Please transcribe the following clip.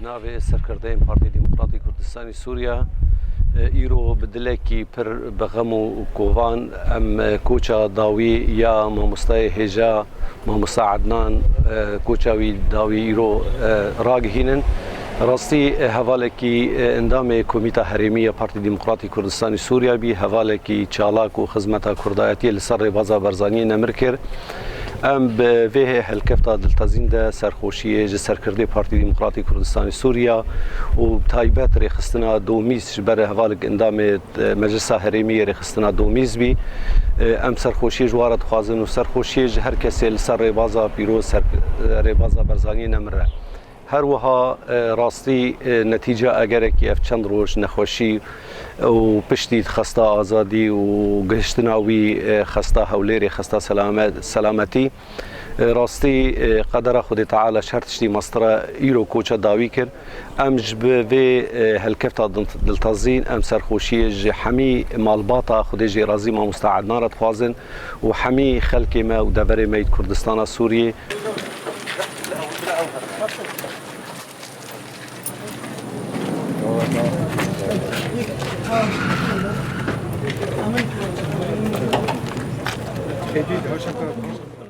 ناوی سرکرده‌ی پارتی دموکراتی کردستانی سوریا ایرو بدلکی پر بغم و کوان ام کوچا داوی یا مامستای هجا مامستا عدنان کوچاوی داوی ایرو راگهینن راستی حوالکی اندام کمیته حریمی پارتی دموکراتی کردستانی سوریا بی حوالکی چالاک و خدمت کردایتی لسر بازا برزانی نمرکر ام به وی هلکفتا دلتازین ده سرخوشی سرکرده پارتی دموکراتی کردستانی سوریا و تایبت رخصتنا دومیز بر حوالک اندام مجلس حریمی رخصتنا دومیز بی ام سرخوشی جوارت خوازن و سرخوشی هر کسی لسر بازا بیرو سر بازا برزانی نمره هر وها راستی نتیجه اگر که اف چند روز نخوشی و پشتی خسته آزادی و گشتناوی خسته حولیر خسته سلامتی راستی قدر خود تعالی شرطشتی مستر ایرو کوچا داوی کرد امج به هلکفتا دلتازین ام سرخوشی حمی مالباتا خود جی رازی ما مستعدنا را خوازن و حمی خلق ما و دور مید کردستان سوریه Şey değil, hoşça kalın.